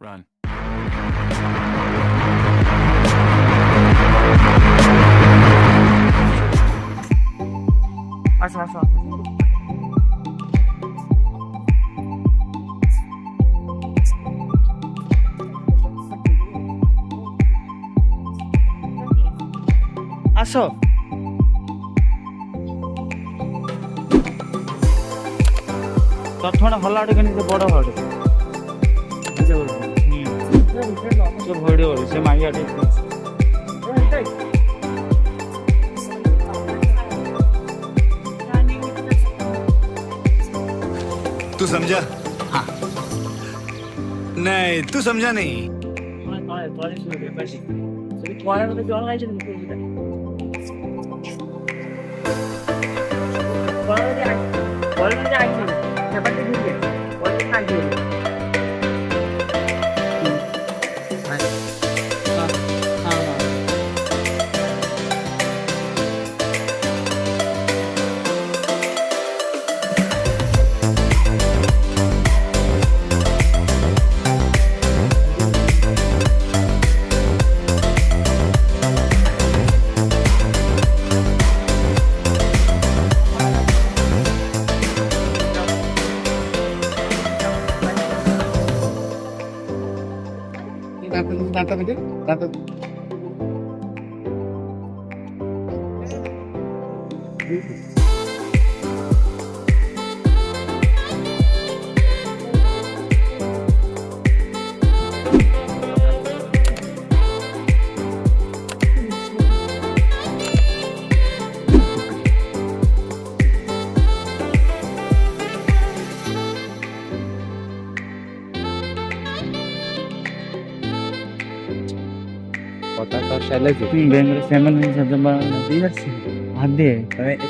Run. আসো। আসো ପ୍ରଥମଟା ଭଲ ଆଡ଼େ କିନ୍ତୁ ବଡ଼ ଆଡ଼େ ସେ ଭଡ଼ି ଭଡ଼ି ସେ ମାଗିଆ ଟିକେ तू समझा? हाँ। नहीं तू समझा नहीं।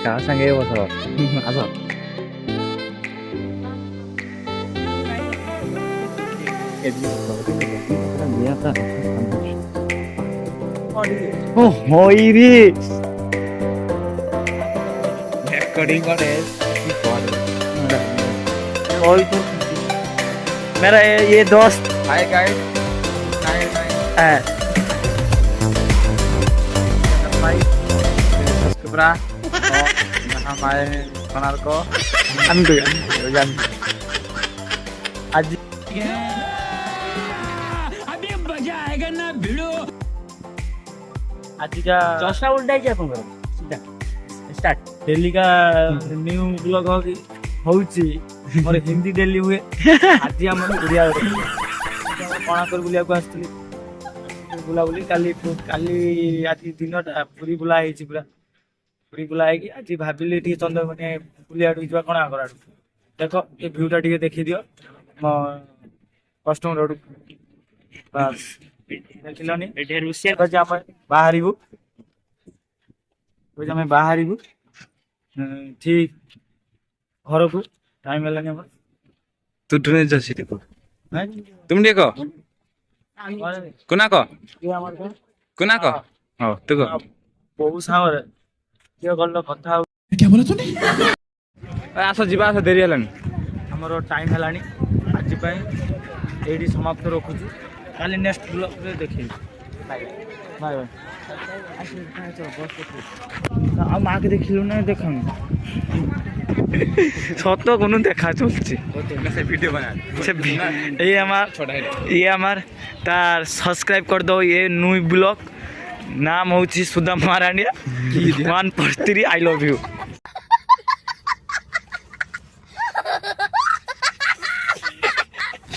କାହା ସାଙ୍ଗେ ବସ ଆସ मेरा ये दोस्त हाय गाइस है भाई सब्सक्राइबर हम आए हैं कनारको आज आज का चौसा उल्टा ही अपन करो सीधा स्टार्ट दिल्ली का न्यू ब्लॉग होची मोर हिंदी डेली हुए आज हम ओडिया कोणाकर बुलिया को आस्तली बुला बुली काली आज दिनटा पूरी बुला हेची पूरी बुला है कि आज भाबिले टी चंद्र माने बुलिया दुइबा कोणा करा देखो ए व्यूटा टिके देखि दियो म कस्टमर रोड बस देखिलनी एटे रुसिया को जा बाहरिबु को जा बाहरिबु ठीक घर को टाइम हेलानी हमर तू ड्रेस जसी देखो हैं तुम देखो कुना को हो तू को बहु सावर के गल्लो कथा क्या बोला तूने? आसो जीवा आसो देरी हेलानी हमरो टाइम हेलानी आज पई एडी समाप्त रखुछु काली नेक्स्ट ब्लॉग रे देखि बाय बाय आ मां के देखिलु ना देखम सत कोनो देखा चलछि से वीडियो बना से ये हमार तार सब्सक्राइब कर दो ये न्यू ब्लॉग नाम होची सुधा महारानिया 143 आई लव यू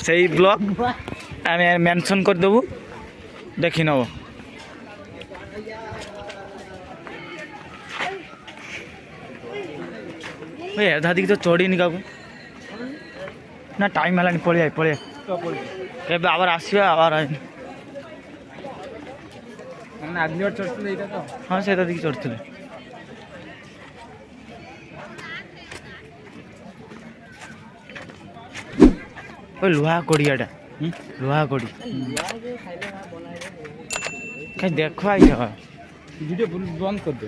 सही ब्लॉग आमे मेंशन कर देबू देखि नबो ए दादी तो चढ़ी नि काकू ना टाइम हेलानी पळे केबे आबार आसीबा आबार हमने अगली बार चढ़ते एटा तो हां से दादी चढ़थले ओ लुहा कोड़ियाटा लुहा कोड़ी कहीं देखो आई वीडियो बंद कर दे